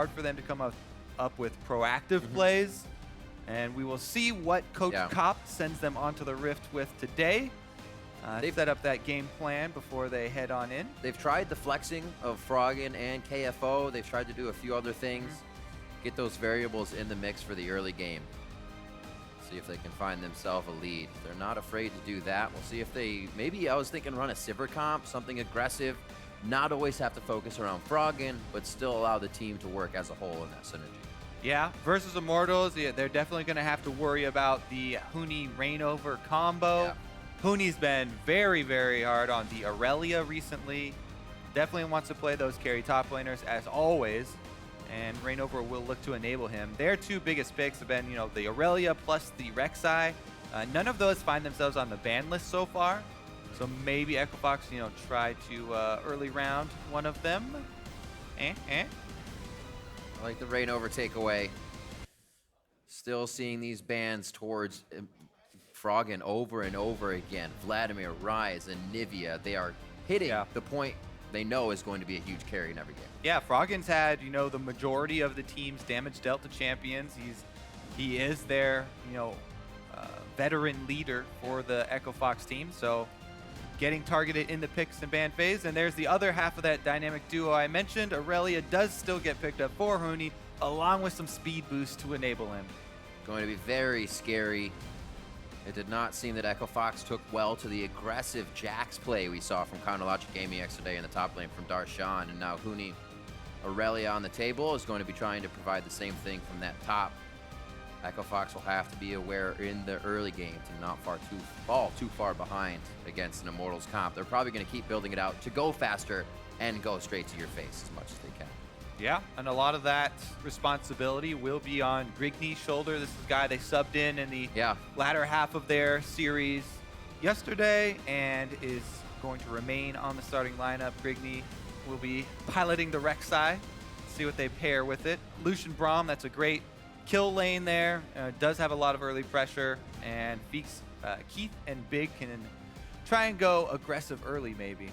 hard for them to come up with proactive plays. And we will see what Coach Kopp sends them onto the Rift with today. They've set up that game plan before they head on in. They've tried the flexing of Froggen and KFO. They've tried to do a few other things. Get those variables in the mix for the early game. See if they can find themselves a lead. They're not afraid to do that. We'll see if they, maybe I was thinking run a Sivir comp, something aggressive. Not always have to focus around Froggen, but still allow the team to work as a whole in that synergy. Yeah, versus Immortals, they're definitely going to have to worry about the Huni ReignOver combo. Yeah. Huni's been very, very hard on the Irelia recently. Definitely wants to play those carry top laners as always, and ReignOver will look to enable him. Their two biggest picks have been, the Irelia plus the Rek'Sai. None of those find themselves on the ban list so far, so maybe Equifox, try to early round one of them. I like the ReignOver takeaway. Still seeing these bans towards Froggen over and over again. Vladimir, Rise, and Nivea, they are hitting the point they know is going to be a huge carry in every game. Yeah, Froggen's had, the majority of the team's damage dealt to champions. He is their, veteran leader for the Equifox team, so getting targeted in the picks and ban phase. And there's the other half of that dynamic duo I mentioned. Irelia does still get picked up for Huni, along with some speed boost to enable him. Going to be very scary. It did not seem that Equifox took well to the aggressive Jax play we saw from Chronologic Gaming yesterday in the top lane from Darshan. And now Huni, Irelia on the table, is going to be trying to provide the same thing from that top. Equifox will have to be aware in the early game to not fall too far behind against an Immortals comp. They're probably going to keep building it out to go faster and go straight to your face as much as they can. Yeah, and a lot of that responsibility will be on Grigny's shoulder. This is a guy they subbed in the latter half of their series yesterday and is going to remain on the starting lineup. Grigny will be piloting the Rek'Sai. See what they pair with it. Lucian Braum, that's a great kill lane there. Does have a lot of early pressure, and Keith and Big can try and go aggressive early maybe.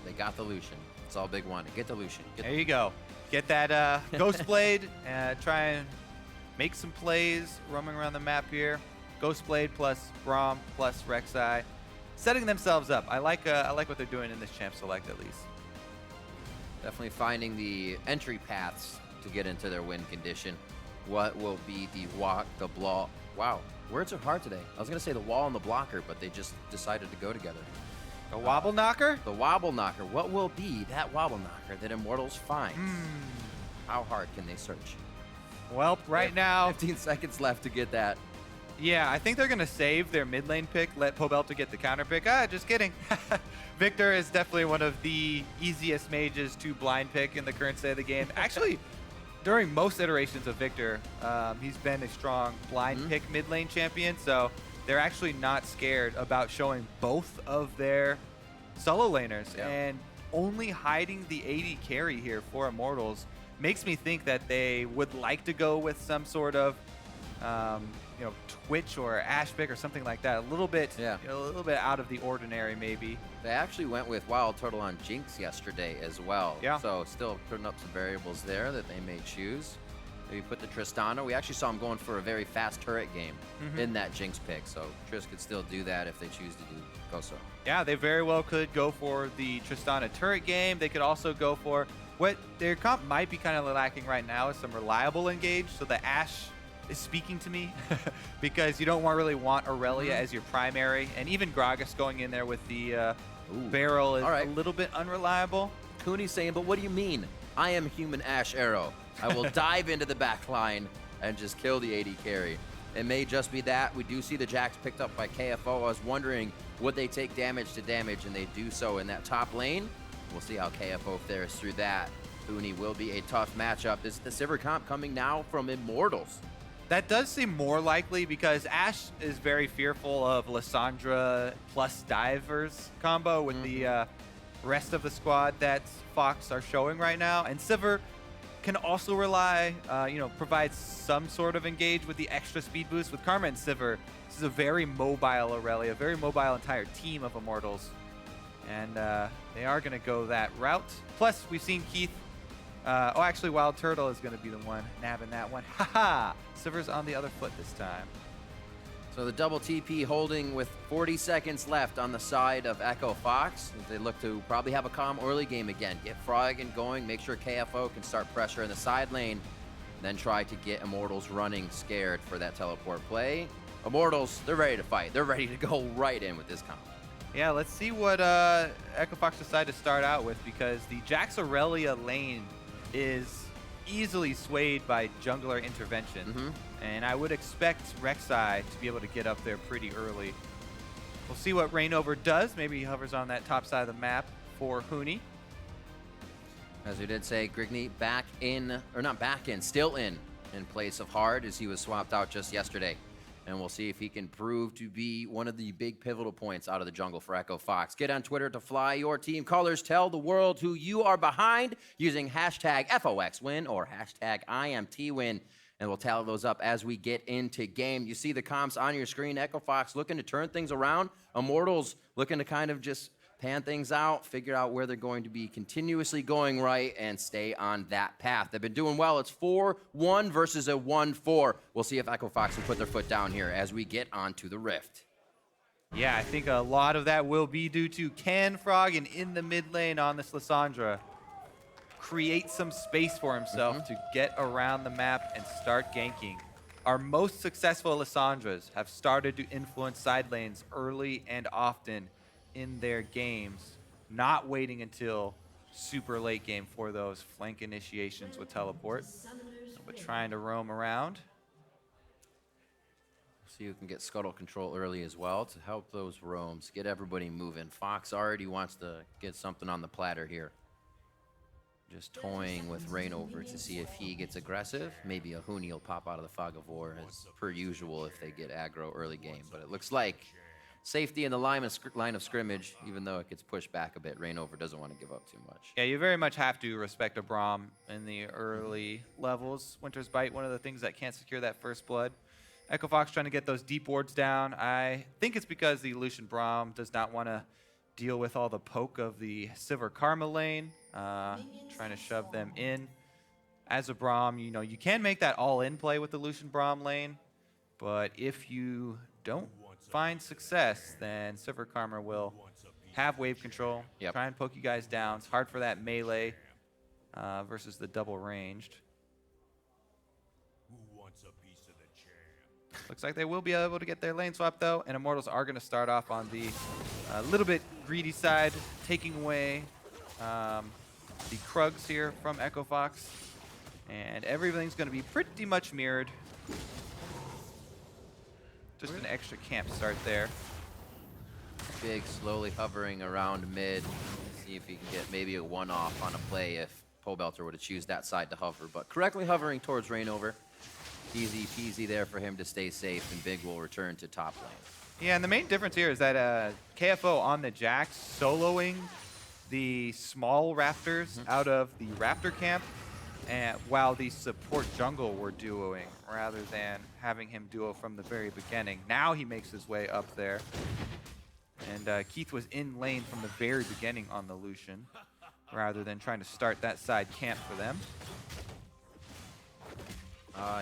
They got the Lucian. That's all Big wanted. Get the Lucian. There you go. Get that Ghost Blade. Try and make some plays roaming around the map here. Ghost Blade plus Braum plus Rek'Sai, setting themselves up. I like what they're doing in this champ select at least. Definitely finding the entry paths to get into their win condition. What will be the walk, the block? Wow, words are hard today. I was gonna say the wall and the blocker, but they just decided to go together. The wobble knocker? The wobble knocker. What will be that wobble knocker that Immortals finds? How hard can they search? Well, right now, 15 seconds left to get that. Yeah, I think they're going to save their mid lane pick, let Pobelter get the counter pick. Just kidding. Viktor is definitely one of the easiest mages to blind pick in the current state of the game. Actually, during most iterations of Viktor, he's been a strong blind pick mid lane champion, so they're actually not scared about showing both of their solo laners. And only hiding the AD carry here for Immortals makes me think that they would like to go with some sort of Twitch or Ashe pick or something like that. A little bit out of the ordinary maybe. They actually went with WildTurtle on Jinx yesterday as well. So still putting up some variables there that they may choose. Maybe put the Tristana. We actually saw him going for a very fast turret game in that Jinx pick. So Triss could still do that if they choose to go so. Yeah, they very well could go for the Tristana turret game. They could also go for what their comp might be kind of lacking right now is some reliable engage. So the Ashe is speaking to me because you don't really want Irelia as your primary. And even Gragas going in there with the barrel is a little bit unreliable. Huni's saying, but what do you mean? I am human Ashe Arrow. I will dive into the back line and just kill the AD carry. It may just be that. We do see the Jax picked up by KFO. I was wondering, would they take damage to damage, and they do so in that top lane. We'll see how KFO fares through that. Huni will be a tough matchup. This is the Sivir comp coming now from Immortals. That does seem more likely because Ashe is very fearful of Lissandra plus Divers combo with the rest of the squad that Fox are showing right now. And Sivir can also rely, provide some sort of engage with the extra speed boost. With Karma and Sivir, this is a very mobile Irelia, a very mobile entire team of Immortals. And they are going to go that route. Plus, we've seen Keith Oh, actually, WildTurtle is going to be the one nabbing that one. Haha! Sivir's on the other foot this time. So the double TP holding with 40 seconds left on the side of Echo Fox. They look to probably have a calm early game again. Get Froggen going, make sure KFO can start pressure in the side lane, then try to get Immortals running scared for that teleport play. Immortals, they're ready to fight. They're ready to go right in with this comp. Yeah, let's see what Echo Fox decided to start out with, because the Jax Irelia lane is easily swayed by jungler intervention. And I would expect Rek'Sai to be able to get up there pretty early. We'll see what ReignOver does. Maybe he hovers on that top side of the map for Huni. As we did say, Grigny back in, or not back in, still in place of Hard, as he was swapped out just yesterday. And we'll see if he can prove to be one of the big pivotal points out of the jungle for Echo Fox. Get on Twitter to fly your team colors. Tell the world who you are behind using hashtag FOXWin or hashtag IMTWin. And we'll tally those up as we get into game. You see the comps on your screen. Echo Fox looking to turn things around. Immortals looking to kind of just pan things out, figure out where they're going to be continuously going right, and stay on that path. They've been doing well. It's 4-1 versus a 1-4. We'll see if Echo Fox can put their foot down here as we get onto the Rift. Yeah, I think a lot of that will be due to can Froggen in the mid lane on this Lissandra create some space for himself to get around the map and start ganking. Our most successful Lissandras have started to influence side lanes early and often in their games, not waiting until super late game for those flank initiations with teleport, but trying to roam around. See who can get scuttle control early as well to help those roams, get everybody moving. Fox already wants to get something on the platter here. Just toying with ReignOver to see if he gets aggressive. Maybe a Huni will pop out of the fog of war as per usual if they get aggro early game. But it looks like safety in the line of scrimmage, even though it gets pushed back a bit. ReignOver doesn't want to give up too much. Yeah, you very much have to respect a Braum in the early levels. Winter's Bite, one of the things that can't secure that first blood. Echo Fox trying to get those deep wards down. I think it's because the Lucian Braum does not want to deal with all the poke of the Sivir Karma lane, trying to shove them in. As a Braum, you know, you can make that all-in play with the Lucian Braum lane, but if you don't find success, then Sivir Karma will have wave control, try and poke you guys down. It's hard for that melee versus the double ranged. Looks like they will be able to get their lane swap though, and Immortals are going to start off on the little bit greedy side, taking away the Krugs here from Echo Fox, and everything's going to be pretty much mirrored. Just an extra camp start there. Big slowly hovering around mid. See if he can get maybe a one-off on a play if Pobelter were to choose that side to hover, but correctly hovering towards ReignOver. Easy peasy there for him to stay safe, and Big will return to top lane. Yeah, and the main difference here is that KFO on the Jax soloing the small Raptors out of the Raptor camp, and while the support jungle were duoing rather than having him duo from the very beginning. Now he makes his way up there. And Keith was in lane from the very beginning on the Lucian rather than trying to start that side camp for them.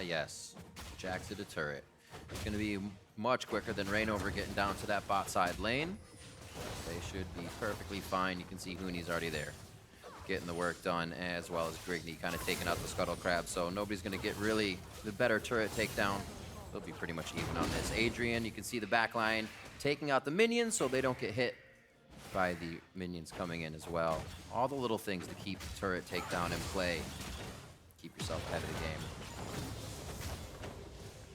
Yes. Jax to the turret. It's going to be much quicker than ReignOver getting down to that bot side lane. They should be perfectly fine. You can see Huni's already there, getting the work done, as well as Grigny kind of taking out the Scuttle Crab. So nobody's going to get really the better turret takedown. They'll be pretty much even on this. Adrian, you can see the back line taking out the minions so they don't get hit by the minions coming in as well. All the little things to keep the turret takedown in play. Keep yourself ahead of the game.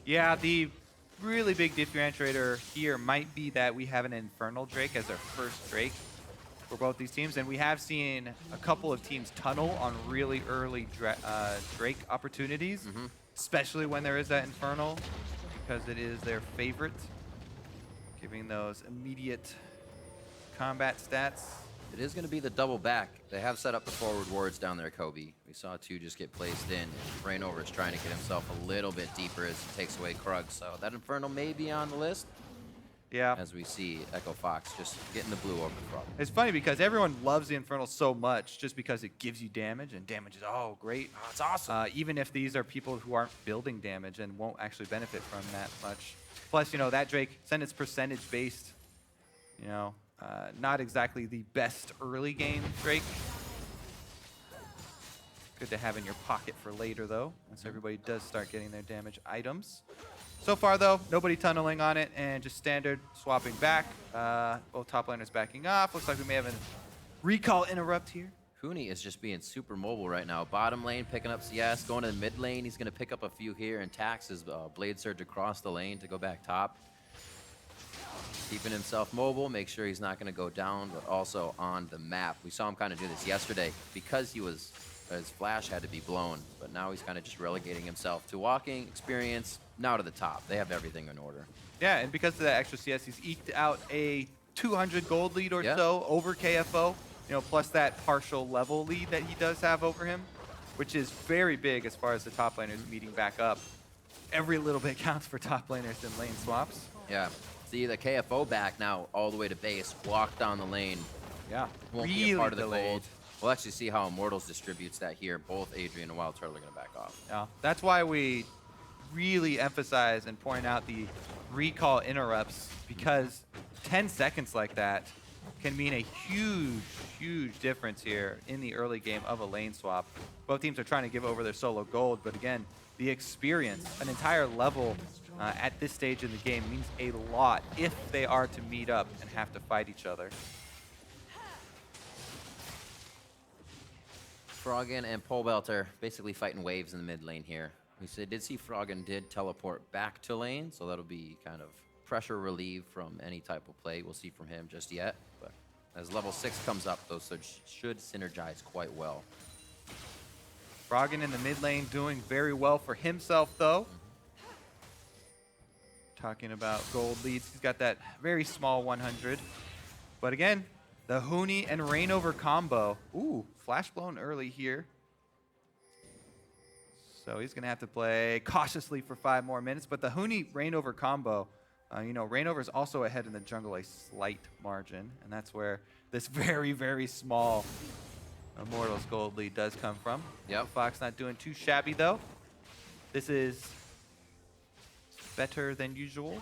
Yeah, the really big differentiator here might be that we have an Infernal Drake as our first Drake for both these teams, and we have seen a couple of teams tunnel on really early Drake opportunities, especially when there is that Infernal, because it is their favorite, giving those immediate combat stats. It is going to be the double back. They have set up the forward wards down there, Kobe. We saw two just get placed in. ReignOver is trying to get himself a little bit deeper as he takes away Krug. So that Infernal may be on the list. Yeah. As we see Echo Fox just getting the blue over the Froggen. It's funny because everyone loves the Infernal so much just because it gives you damage, and damage is, oh, great. Oh, it's awesome. Even if these are people who aren't building damage and won't actually benefit from that much. Plus, you know, that Drake, since it's percentage-based, you know, not exactly the best early game Drake. Good to have in your pocket for later, though, once everybody does start getting their damage items. So far, though, nobody tunneling on it, and just standard swapping back. Both top laners backing off. Looks like we may have a recall interrupt here. Huni is just being super mobile right now. Bottom lane picking up CS, going to the mid lane. He's going to pick up a few here and tax his Blade Surge across the lane to go back top. Keeping himself mobile, make sure he's not going to go down, but also on the map. We saw him kind of do this yesterday because his flash had to be blown, but now he's kind of just relegating himself to walking, experience, now to the top. They have everything in order. Yeah, and because of that extra CS, he's eked out a 200 gold lead or so over KFO, you know, plus that partial level lead that he does have over him, which is very big as far as the top laners meeting back up. Every little bit counts for top laners in lane swaps. Yeah. See the KFO back now all the way to base, walk down the lane. Yeah, Won't really be a part of the delayed. gold. We'll actually see how Immortals distributes that here. Both Adrian and WildTurtle are going to back off. Yeah, that's why we really emphasize and point out the recall interrupts, because 10 seconds like that can mean a huge, huge difference here in the early game of a lane swap. Both teams are trying to give over their solo gold, but again, the experience, an entire level at this stage in the game means a lot if they are to meet up and have to fight each other. Froggen and Pobelter basically fighting waves in the mid lane here. We did see Froggen did teleport back to lane, so that'll be kind of pressure relief from any type of play we'll see from him just yet. But as level 6 comes up, those should synergize quite well. Froggen in the mid lane doing very well for himself, though. Talking about gold leads, he's got that very small 100. But again, the Huni and ReignOver combo. Ooh, flash blown early here. So he's going to have to play cautiously for 5 more minutes. But the Huni ReignOver combo, you know, ReignOver is also ahead in the jungle a slight margin. And that's where this very, very small Immortals gold lead does come from. Yep. Fox not doing too shabby, though. This is better than usual.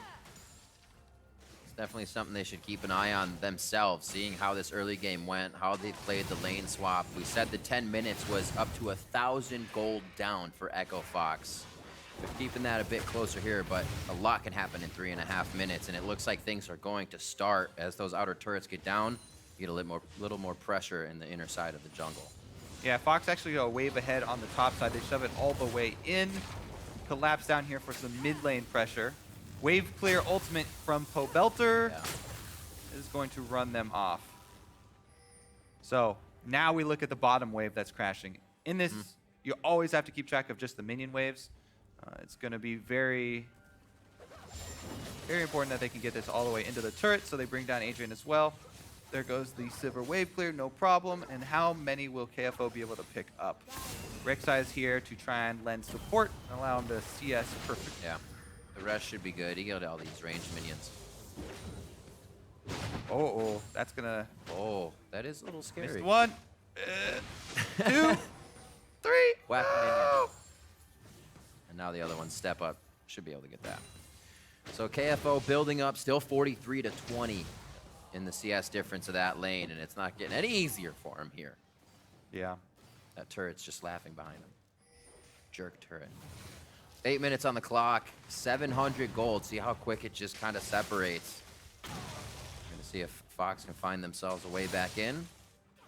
It's definitely something they should keep an eye on themselves, seeing how this early game went, how they played the lane swap. We said the 10 minutes was up to 1,000 gold down for Echo Fox. They're keeping that a bit closer here, but a lot can happen in 3.5 minutes, and it looks like things are going to start as those outer turrets get down. You get a little more pressure in the inner side of the jungle. Yeah, Fox actually go a wave ahead on the top side. They shove it all the way in. Collapse down here for some mid lane pressure. Wave clear ultimate from Pobelter is going to run them off. So now we look at the bottom wave that's crashing. In this, you always have to keep track of just the minion waves. It's going to be very, very important that they can get this all the way into the turret, so they bring down Adrian as well. There goes the Sivir wave clear, no problem. And how many will KFO be able to pick up? Rek'Sai is here to try and lend support and allow him to CS perfect. Yeah, the rest should be good. He got all these ranged minions. Oh, that's gonna. Oh, that is a little scary. Missed 1, 2, 3. Whack Oh! minion. And now the other ones step up. Should be able to get that. So KFO building up, still 43-20 in the CS difference of that lane, and it's not getting any easier for him here. Yeah. That turret's just laughing behind him. Jerk turret. 8 minutes on the clock, 700 gold. See how quick it just kind of separates. We're gonna see if Fox can find themselves a way back in.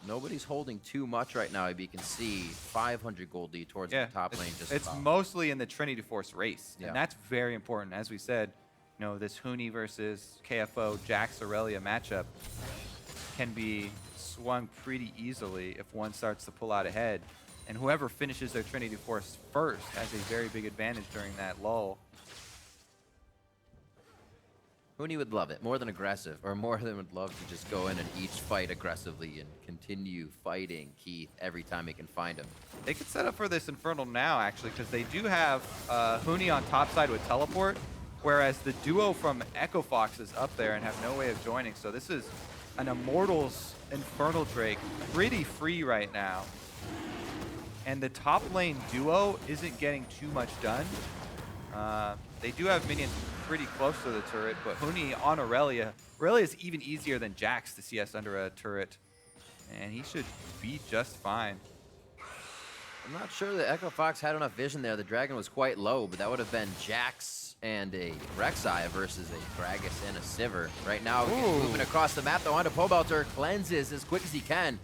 Nobody's holding too much right now. If you can see 500 gold lead towards the top lane. It's mostly in the Trinity Force race, Yeah. and that's very important. As we said, you know, this Huni versus KFO Jax Irelia matchup can be swung pretty easily if one starts to pull out ahead. And whoever finishes their Trinity Force first has a very big advantage during that lull. Huni would love it, more than aggressive, or more than would love to just go in and each fight aggressively and continue fighting Keith every time he can find him. They could set up for this Infernal now, actually, because they do have Huni on top side with teleport. whereas the duo from Echo Fox is up there and have no way of joining. So this is an Immortals Infernal Drake, pretty free right now. And the top lane duo isn't getting too much done. They do have minions pretty close to the turret, but Huni on Irelia. Irelia is even easier than Jax to CS under a turret, and he should be just fine. I'm not sure that Echo Fox had enough vision there. The dragon was quite low, but that would have been Jax and a Rek'Sai versus a Gragas and a Sivir. Right now, moving across the map, though, onto Pobelter, cleanses as quick as he can.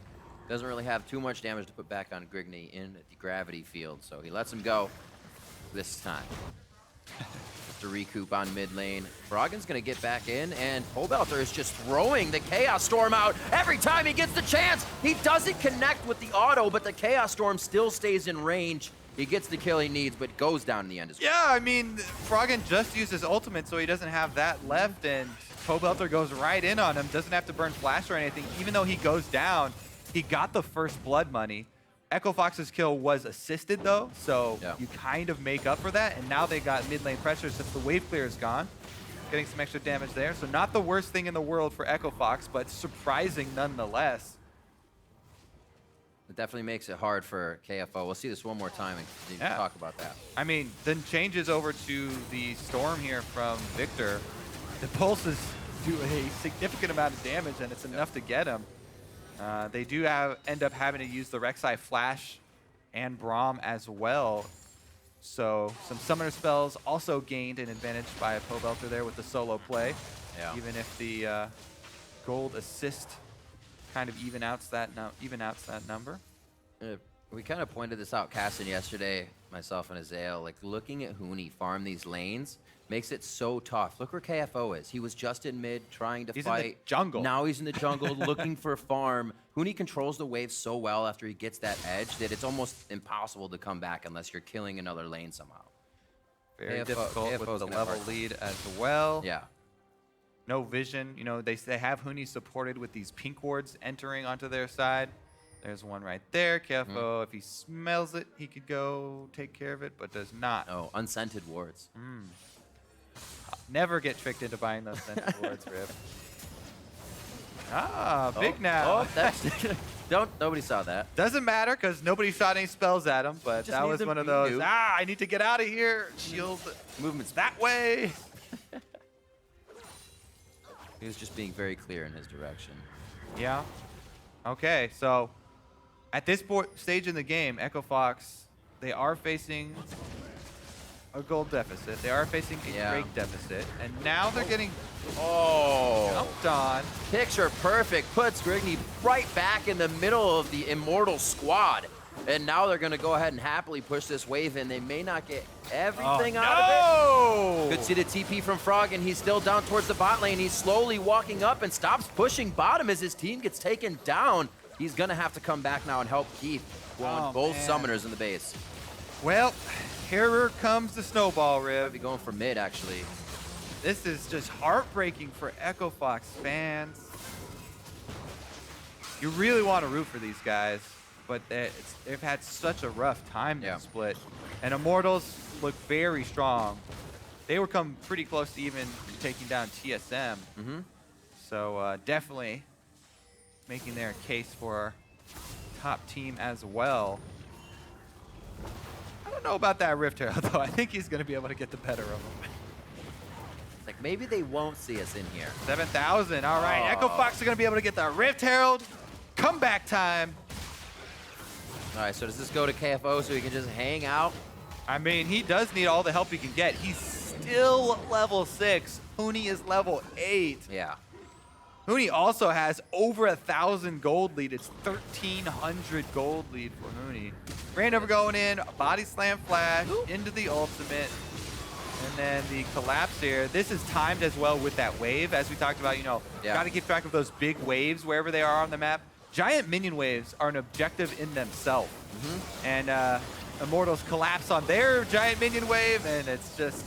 Doesn't really have too much damage to put back on Grigny in the gravity field, so he lets him go this time. To recoup on mid lane. Froggen's gonna get back in, and Pobelter is just throwing the Chaos Storm out every time he gets the chance. He doesn't connect with the auto, but the Chaos Storm still stays in range. He gets the kill he needs, but goes down in the end as well. Yeah, I mean, Froggen just used his ultimate, so he doesn't have that left, and Pobelter goes right in on him. Doesn't have to burn flash or anything. Even though he goes down, he got the first blood money. Echo Fox's kill was assisted though, so you kind of make up for that, and now they got mid lane pressure since the wave clear is gone. Getting some extra damage there, so not the worst thing in the world for Echo Fox, but surprising nonetheless. It definitely makes it hard for KFO. We'll see this one more time and continue to talk about that. I mean, then changes over to the Storm here from Viktor. The pulses do a significant amount of damage, and it's enough to get him. They do end up having to use the Rek'Sai Flash and Braum as well. So some summoner spells also gained an advantage by Pobelter there with the solo play. Yeah. Even if the gold assist kind of even outs that number. We kind of pointed this out, Cassin, yesterday, myself and Azael. Like, looking at Huni farm these lanes makes it so tough. Look where KFO is. He was just in mid trying to fight. In the jungle. Now he's in the jungle looking for a farm. Huni controls the wave so well after he gets that edge that it's almost impossible to come back unless you're killing another lane somehow. Very difficult with the level lead as well. Yeah. No vision. You know, they have Huni supported with these pink wards entering onto their side. There's one right there. KFO, if he smells it, he could go take care of it, but does not. Oh, unscented wards. Never get tricked into buying those scented wards, Rip. Big now. Nobody saw that. Doesn't matter because nobody shot any spells at him, but that was one of those, I need to get out of here. Shield movements that way. He was just being very clear in his direction. Yeah. Okay, so at this stage in the game, Echo Fox, they are facing a gold deficit. They are facing a Drake deficit, and now they're getting jumped on. Picture perfect. Puts Grigny right back in the middle of the Immortal squad. And now they're going to go ahead and happily push this wave in. They may not get everything out of it. Good see the TP from Froggen. He's still down towards the bot lane. He's slowly walking up and stops pushing bottom as his team gets taken down. He's going to have to come back now and help Keith. Both summoners in the base. Well, here comes the snowball, Riv. Might be going for mid, actually. This is just heartbreaking for Echo Fox fans. You really want to root for these guys, but they've had such a rough time to split. And Immortals look very strong. They were come pretty close to even taking down TSM. So definitely making their case for top team as well. I don't know about that Rift Herald, though. I think he's going to be able to get the better of him. Like, maybe they won't see us in here. 7,000. All right. Echo Fox are going to be able to get the Rift Herald. Comeback time. All right, so does this go to KFO so he can just hang out? I mean, he does need all the help he can get. He's still level 6. Huni is level 8. Yeah. Huni also has over 1,000 gold lead. It's 1,300 gold lead for Huni. ReignOver going in, body slam flash, into the ultimate, and then the collapse here. This is timed as well with that wave, as we talked about, you know, got to keep track of those big waves wherever they are on the map. Giant minion waves are an objective in themselves. And Immortals collapse on their giant minion wave, and it's just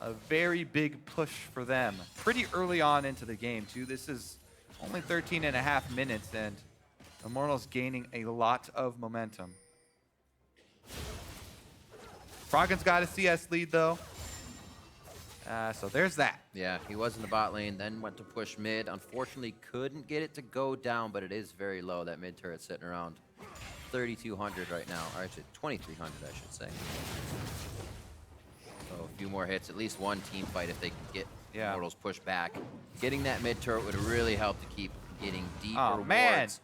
a very big push for them. Pretty early on into the game, too. This is only 13.5 minutes, and Immortals gaining a lot of momentum. Froggen's got a CS lead, though. So there's that. Yeah, he was in the bot lane, then went to push mid. Unfortunately, couldn't get it to go down, but it is very low. That mid turret sitting around 3,200 right now, or actually 2,300, I should say. So a few more hits, at least one team fight if they can get Immortals pushed back. Getting that mid turret would really help to keep getting deeper wards.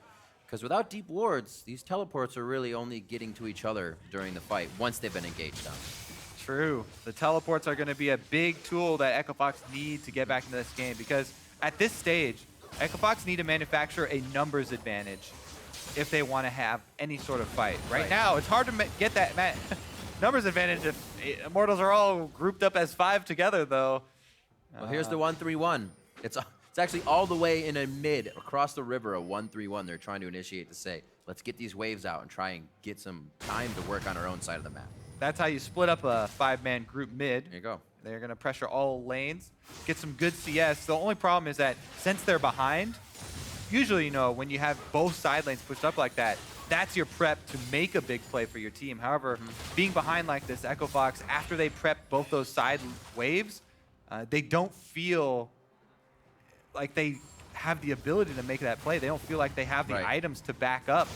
Because without deep wards, these teleports are really only getting to each other during the fight once they've been engaged on. True. The teleports are going to be a big tool that EchoFox need to get back into this game, because at this stage, EchoFox need to manufacture a numbers advantage if they want to have any sort of fight. Right now, it's hard to get that numbers advantage if Immortals are all grouped up as 5 together, though. Well, here's the 1-3-1. It's actually all the way in a mid across the river, a 1-3-1. They're trying to initiate to say, let's get these waves out and try and get some time to work on our own side of the map. That's how you split up a 5-man group mid. There you go. They're going to pressure all lanes, get some good CS. The only problem is that since they're behind, usually, you know, when you have both side lanes pushed up like that, that's your prep to make a big play for your team. However, being behind like this, EchoFox, after they prep both those side waves, they don't feel like they have the ability to make that play. They don't feel like they have the items to back up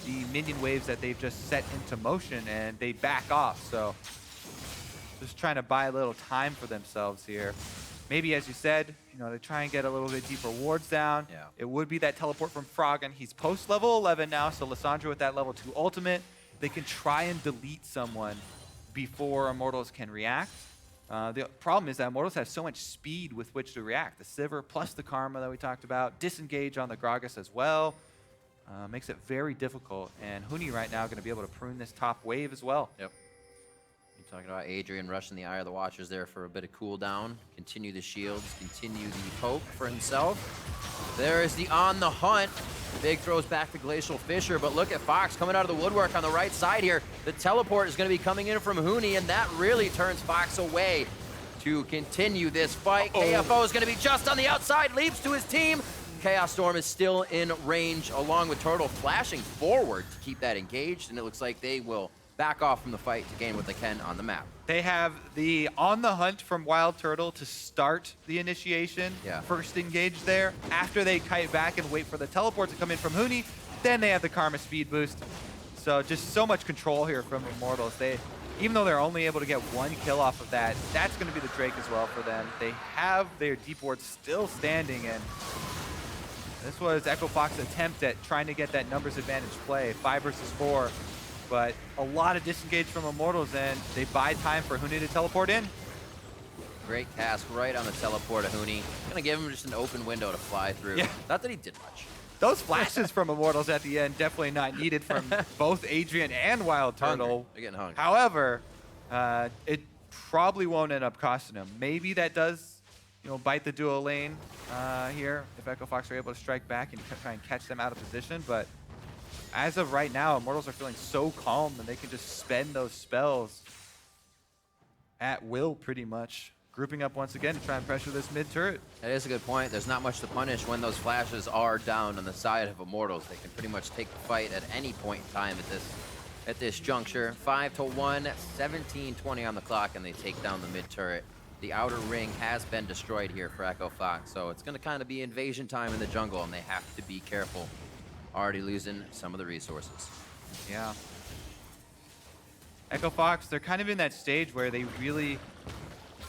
the minion waves that they've just set into motion, and they back off. So just trying to buy a little time for themselves here. Maybe, as you said, you know, they try and get a little bit deeper wards down. Yeah. It would be that teleport from Froggen. He's post level 11 now, so Lissandra with that level 2 ultimate, they can try and delete someone before Immortals can react. The problem is that Immortals have so much speed with which to react. The Sivir plus the Karma that we talked about, disengage on the Gragas as well. Makes it very difficult, and Huni right now going to be able to prune this top wave as well. Yep. You're talking about Adrian rushing the Eye of the Watchers there for a bit of cooldown. Continue the shields, continue the poke for himself. There is the on the hunt. Big throws back to Glacial Fissure, but look at Fox coming out of the woodwork on the right side here. The teleport is going to be coming in from Huni, and that really turns Fox away to continue this fight. KFO is going to be just on the outside, leaps to his team. Chaos Storm is still in range, along with Turtle flashing forward to keep that engaged, and it looks like they will back off from the fight to gain what they can on the map. They have the on the hunt from WildTurtle to start the initiation. First engage there. After they kite back and wait for the teleport to come in from Huni, then they have the Karma speed boost. So just so much control here from Immortals. Even though they're only able to get 1 kill off of that, that's going to be the Drake as well for them. They have their deep ward still standing, and this was EchoFox's attempt at trying to get that numbers advantage play, 5 versus 4. But a lot of disengage from Immortals, and they buy time for Huni to teleport in. Great cast right on the teleport of Huni. Gonna give him just an open window to fly through. Yeah. Not that he did much. Those flashes from Immortals at the end definitely not needed from both Adrian and WildTurtle. They're getting hungry. However, it probably won't end up costing him. Maybe that does, you know, bite the duo lane here if EchoFox are able to strike back and try and catch them out of position. But as of right now, Immortals are feeling so calm that they can just spend those spells at will, pretty much. Grouping up once again to try and pressure this mid turret. That is a good point. There's not much to punish when those flashes are down on the side of Immortals. They can pretty much take the fight at any point in time at this juncture. 5-1, 17:20 on the clock, and they take down the mid turret. The outer ring has been destroyed here for EchoFox, so it's going to kind of be invasion time in the jungle, and they have to be careful. Already losing some of the resources. Yeah. EchoFox, they're kind of in that stage where they really,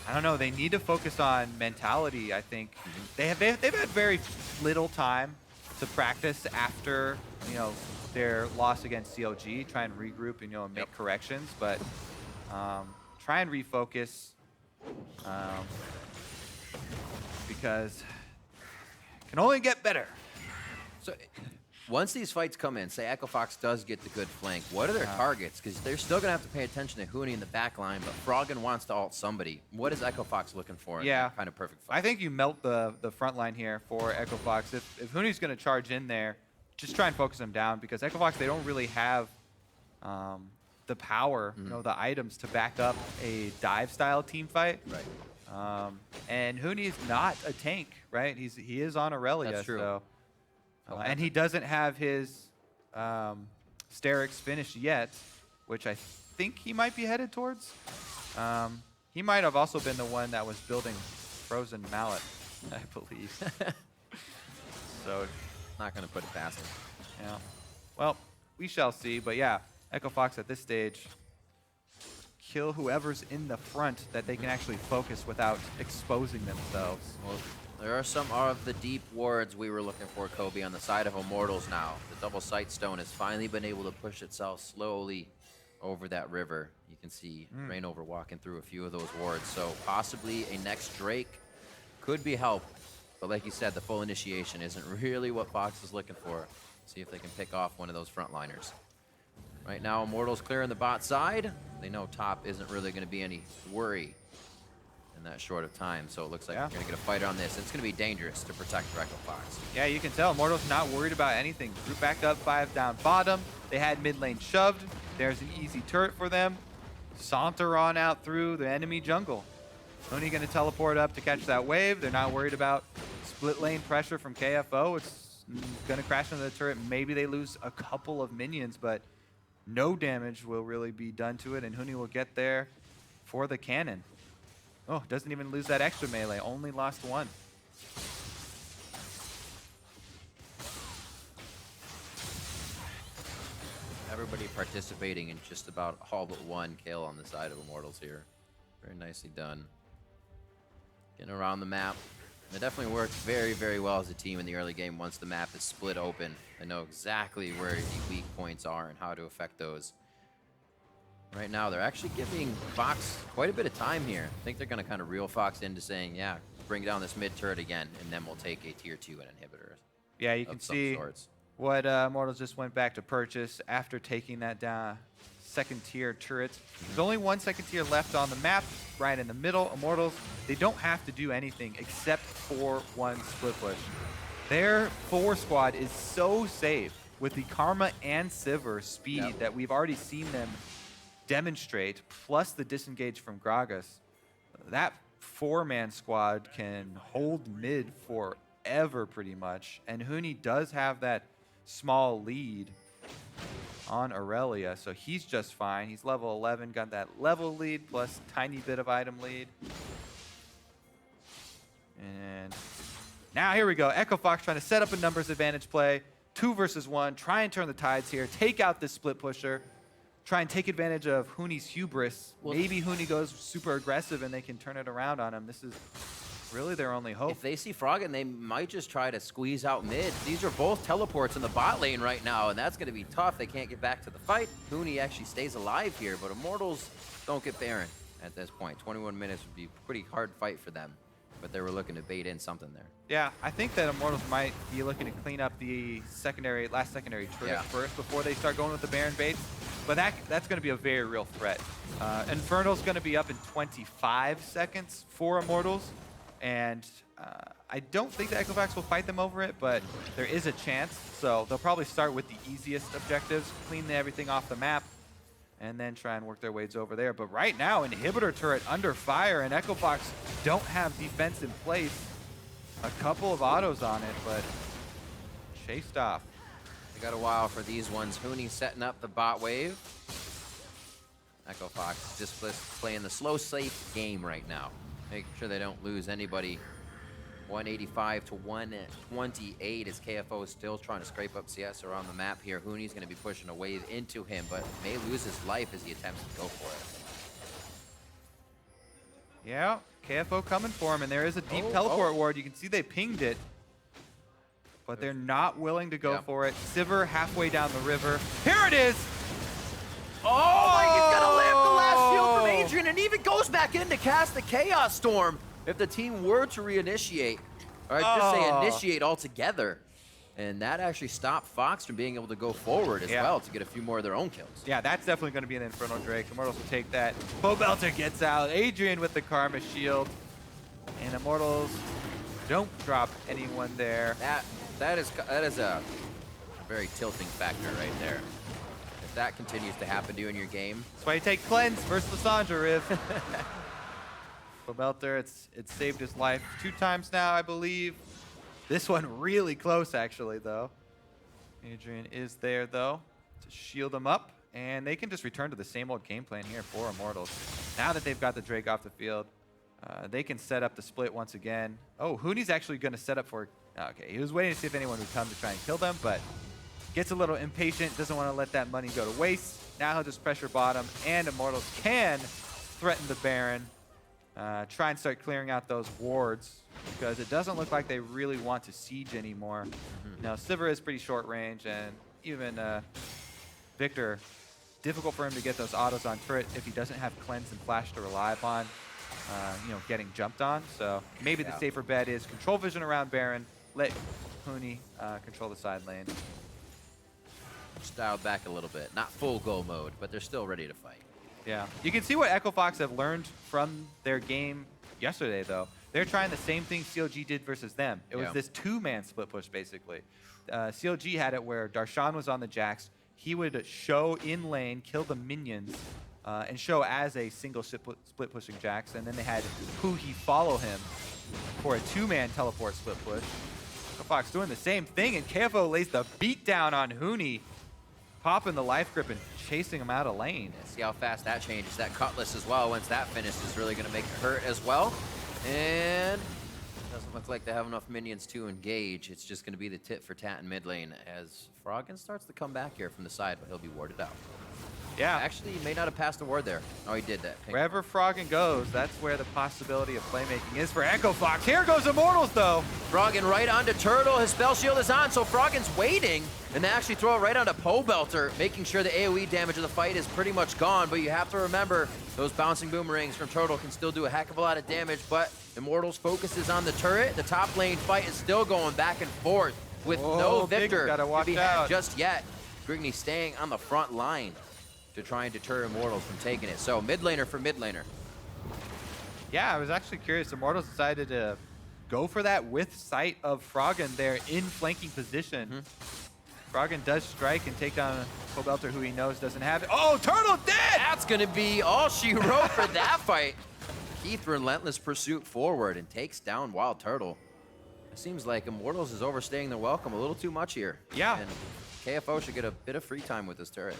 I don't know, they need to focus on mentality, I think. They've had very little time to practice after, you know, their loss against CLG, try and regroup and, you know, make corrections, but try and refocus because it can only get better. So once these fights come in, say EchoFox does get the good flank, what are their targets? Because they're still going to have to pay attention to Huni in the back line, but Froggen wants to ult somebody. What is EchoFox looking for in that kind of perfect fight? I think you melt the front line here for EchoFox. If Huni's going to charge in there, just try and focus him down, because EchoFox, they don't really have the power, you know, the items to back up a dive-style team fight. Right. And Huni's not a tank, right? He is on Irelia. That's true. So, and he doesn't have his Sterix finished yet, which I think he might be headed towards. He might have also been the one that was building Frozen Mallet, I believe. So, Not going to put it past him. yeah. Well, we shall see. But yeah, Echo Fox at this stage, kill whoever's in the front that they can actually focus without exposing themselves. Well, there are some of the deep wards we were looking for, Kobe, on the side of Immortals now. The double sight stone has finally been able to push itself slowly over that river. You can see ReignOver walking through a few of those wards. So possibly a next Drake could be help. But like you said, the full initiation isn't really what Fox is looking for. See if they can pick off one of those frontliners. Right now, Immortals clearing the bot side. They know top isn't really going to be any worry in that short of time. So it looks like we're going to get a fighter on this. It's going to be dangerous to protect Rek'Sai Fox. Yeah, you can tell Immortals not worried about anything. Group back up 5 down bottom. They had mid lane shoved. There's an easy turret for them. Saunter on out through the enemy jungle. Huni going to teleport up to catch that wave. They're not worried about split lane pressure from KFO. It's going to crash into the turret. Maybe they lose a couple of minions, but no damage will really be done to it, and Huni will get there for the cannon. Oh, doesn't even lose that extra melee. Only lost 1. Everybody participating in just about all but one kill on the side of Immortals here. Very nicely done. Getting around the map. They definitely worked very, very well as a team in the early game once the map is split open. They know exactly where the weak points are and how to affect those. Right now, they're actually giving Fox quite a bit of time here. I think they're going to kind of reel Fox into saying, yeah, bring down this mid turret again, and then we'll take a tier 2 and inhibitor. Yeah, you can see what Immortals just went back to purchase after taking that down. Second tier turret. There's only 1 second tier left on the map, right in the middle. Immortals, they don't have to do anything except for 1 split push. Their 4 squad is so safe with the Karma and Sivir speed that we've already seen them demonstrate, plus the disengage from Gragas. That 4-man squad can hold mid forever pretty much, and Huni does have that small lead on Irelia, so he's just fine. He's level 11, got that level lead plus tiny bit of item lead. And now here we go. Echo Fox trying to set up a numbers advantage play. 2 versus 1. Try and turn the tides here. Take out this split pusher. Try and take advantage of Huni's hubris. Well, maybe Huni goes super aggressive and they can turn it around on him. This is really their only hope. If they see Froggen, they might just try to squeeze out mid. These are both teleports in the bot lane right now, and that's going to be tough. They can't get back to the fight. Huni actually stays alive here, but Immortals don't get Baron at this point. 21 minutes would be a pretty hard fight for them, but they were looking to bait in something there. Yeah, I think that Immortals might be looking to clean up the last secondary turret first before they start going with the Baron baits. But that's going to be a very real threat. Infernal's going to be up in 25 seconds for Immortals. And I don't think the Echo Fox will fight them over it, but there is a chance. So they'll probably start with the easiest objectives, clean everything off the map, and then try and work their ways over there. But right now, inhibitor turret under fire, and Echo Fox don't have defense in place. A couple of autos on it, but chased off. They got a while for these ones. Huni setting up the bot wave. Echo Fox just playing the slow, safe game right now. Make sure they don't lose anybody. 185 to 128 as KFO is still trying to scrape up CS around the map here. Huni's going to be pushing a wave into him, but may lose his life as he attempts to go for it. Yeah, KFO coming for him, and there is a deep teleport ward. You can see they pinged it, but they're not willing to go for it. Sivir halfway down the river. Here it is! Oh, he's gonna live the last shield from Adrian, and even goes back in to cast the Chaos Storm if the team were to reinitiate. Or I'd just say initiate altogether. And that actually stopped Fox from being able to go forward as well to get a few more of their own kills. Yeah, that's definitely going to be an Infernal Drake. Immortals will take that. Pobelter gets out. Adrian with the Karma Shield. And Immortals don't drop anyone there. That is a very tilting factor right there. If that continues to happen to you in your game. That's why you take Cleanse versus Lissandra, Riv. Pobelter, it's saved his life 2 times now, I believe. This one really close, actually, though. Adrian is there, though, to shield him up. and they can just return to the same old game plan here for Immortals. Now that they've got the Drake off the field, they can set up the split once again. Oh, Huni's actually going to set up for... Okay, he was waiting to see if anyone would come to try and kill them, but gets a little impatient, doesn't want to let that money go to waste. Now he'll just pressure bottom, and Immortals can threaten the Baron. Try and start clearing out those wards, because it doesn't look like they really want to siege anymore. Now, Sivir is pretty short range, and even Viktor, difficult for him to get those autos on turret if he doesn't have cleanse and flash to rely upon, getting jumped on. So maybe the safer bet is control vision around Baron, let Huni control the side lane. Dialed back a little bit. Not full go mode, but they're still ready to fight. Yeah, you can see what EchoFox have learned from their game yesterday, though. They're trying the same thing CLG did versus them. It was this two-man split push, basically. CLG had it where Darshan was on the Jax. He would show in lane, kill the minions, and show as a single split pushing Jax. And then they had Huni follow him for a two-man teleport split push. EchoFox doing the same thing, and KFO lays the beat down on Huni, popping the life grip and chasing him out of lane. Yeah, see how fast that changes. That Cutlass as well, once that finishes, is really going to make it hurt as well. And it doesn't look like they have enough minions to engage. It's just going to be the tit for tat in mid lane as Froggen starts to come back here from the side, but he'll be warded out. Yeah. Actually, he may not have passed a ward there. Oh, he did that. Wherever Froggen goes, that's where the possibility of playmaking is for EchoFox. Here goes Immortals, though. Froggen right onto Turtle. His spell shield is on, so Froggen's waiting. And they actually throw it right onto Pobelter, making sure the AoE damage of the fight is pretty much gone. But you have to remember, those bouncing boomerangs from Turtle can still do a heck of a lot of damage. But Immortals focuses on the turret. The top lane fight is still going back and forth with no Viktor to be had just yet. ReignOver staying on the front line to try and deter Immortals from taking it. So mid laner for mid laner. Yeah, I was actually curious. Immortals decided to go for that with sight of Froggen there in flanking position. Froggen does strike and take down a Pobelter who he knows doesn't have it. Oh, Turtle dead! That's gonna be all she wrote for that fight. Keith relentless pursuit forward and takes down WildTurtle. It seems like Immortals is overstaying their welcome a little too much here. Yeah. And KFO should get a bit of free time with this turret.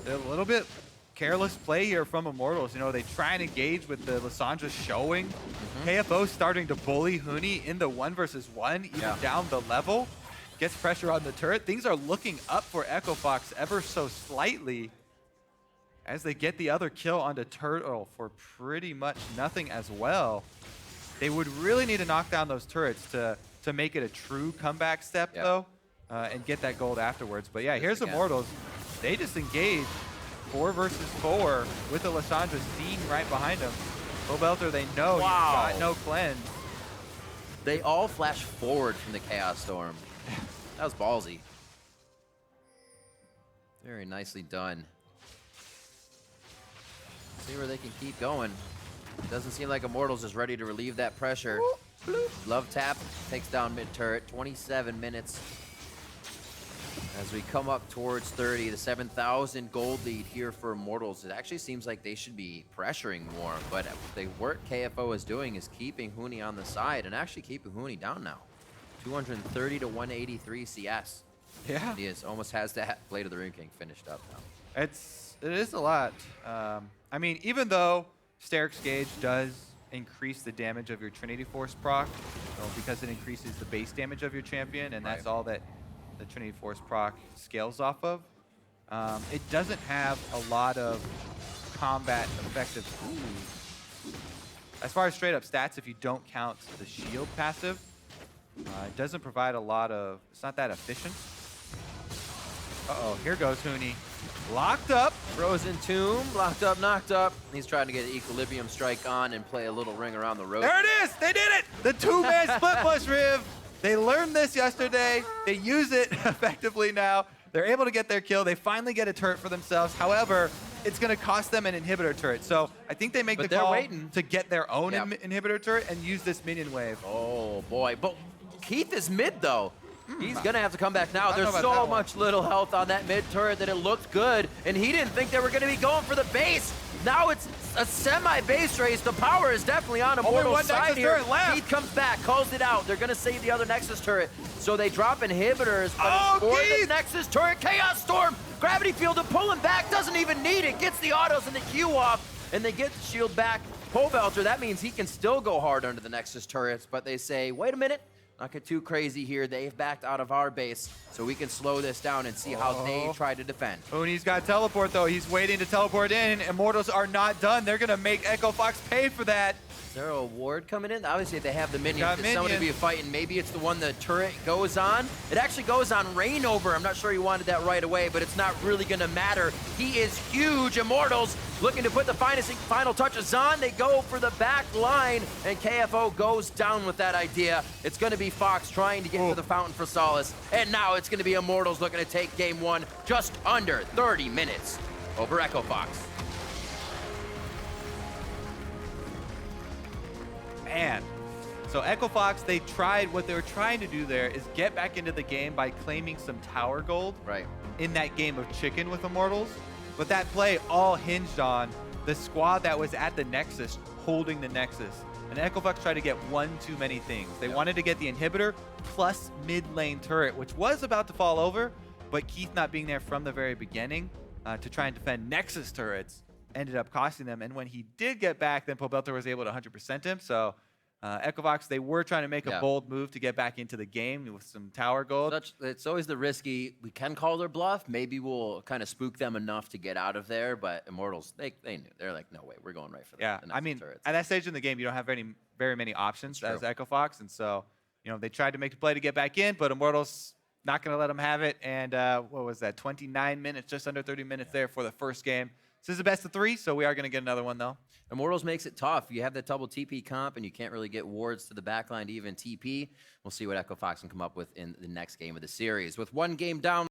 A little bit careless play here from Immortals. You know, they try and engage with the Lissandra showing. KFO starting to bully Huni in the 1 versus 1, even down the level. Gets pressure on the turret. Things are looking up for EchoFox ever so slightly as they get the other kill onto Turtle for pretty much nothing as well. They would really need to knock down those turrets to make it a true comeback step, though, and get that gold afterwards. But yeah, here's Immortals. They just engage 4 versus 4 with the Lissandra seen right behind them. Pobelter, they know he's got no cleanse. They all flash forward from the Chaos Storm. That was ballsy. Very nicely done. See where they can keep going. Doesn't seem like Immortals is ready to relieve that pressure. Love tap takes down mid turret. 27 minutes. As we come up towards 30, the 7,000 gold lead here for Immortals. It actually seems like they should be pressuring more, but the work KFO is doing is keeping Huni on the side and actually keeping Huni down now. 230 to 183 CS. Yeah. He almost has that Blade of the Ring King finished up now. It is a lot. I mean, even though Steric's Gauge does increase the damage of your Trinity Force proc, because it increases the base damage of your champion, and that's all that the Trinity Force proc scales off of. It doesn't have a lot of combat effective. As far as straight up stats, if you don't count the shield passive, it doesn't provide a lot of, it's not that efficient. Uh-oh, here goes Huni. Locked up. Frozen Tomb, locked up, knocked up. He's trying to get an Equilibrium strike on and play a little ring around the road. There it is, they did it! The two-man split push, Riv. They learned this yesterday. They use it effectively now. They're able to get their kill. They finally get a turret for themselves. However, it's going to cost them an inhibitor turret. So I think they make the call to get their own inhibitor turret and use this minion wave. Oh, boy. But Keith is mid, though. He's going to have to come back now. I don't know There's about so that one. much little health on that mid turret that it looked good, and he didn't think they were going to be going for the base. Now it's a semi-base race. The power is definitely on Only Immortals' one side Nexus here. turret left. Keith comes back, calls it out. They're going to save the other Nexus turret. So they drop inhibitors, but Oh, it's for Keith! the Nexus turret. Chaos Storm, Gravity Field to pull him back. Doesn't even need it. Gets the autos and the Q off, and they get the shield back. Pobelter, that means he can still go hard under the Nexus turrets, but they say, wait a minute. Not get too crazy here. They've backed out of our base, so we can slow this down and see how they try to defend. Huni's got teleport, though. He's waiting to teleport in. Immortals are not done. They're going to make Echo Fox pay for that. Is there a ward coming in? Obviously, they have the minions. Got It's someone to minions. be fighting. Maybe it's the one the turret goes on. It actually goes on ReignOver. I'm not sure he wanted that right away, but it's not really going to matter. He is huge. Immortals looking to put the final touches on. They go for the back line, and KFO goes down with that idea. It's going to be Fox trying to get to the fountain for solace, and now it's going to be Immortals looking to take game one just under 30 minutes over Echo Fox. Man. So Echo Fox, they tried, what they were trying to do there is get back into the game by claiming some tower gold Right. in that game of chicken with Immortals. But that play all hinged on the squad that was at the Nexus holding the Nexus. And Echo Fox tried to get one too many things. They wanted to get the inhibitor plus mid lane turret, which was about to fall over, but Keith not being there from the very beginning to try and defend Nexus turrets ended up costing them. And when he did get back, then Pobelter was able to 100% him. So Echo Fox, they were trying to make a bold move to get back into the game with some tower gold. It's always the risky. We can call their bluff. Maybe we'll kind of spook them enough to get out of there. But Immortals, they knew. They're like, no way, we're going right for the Yeah, the I mean, turrets. at that stage in the game, you don't have very many options That's as true. Echo Fox. And so, they tried to make the play to get back in, but Immortals not going to let them have it. And what was that, 29 minutes, just under 30 minutes there for the first game. This is the best of 3, so we are going to get another one, though. Immortals makes it tough. You have the double TP comp, and you can't really get wards to the backline to even TP. We'll see what Echo Fox can come up with in the next game of the series. With one game down,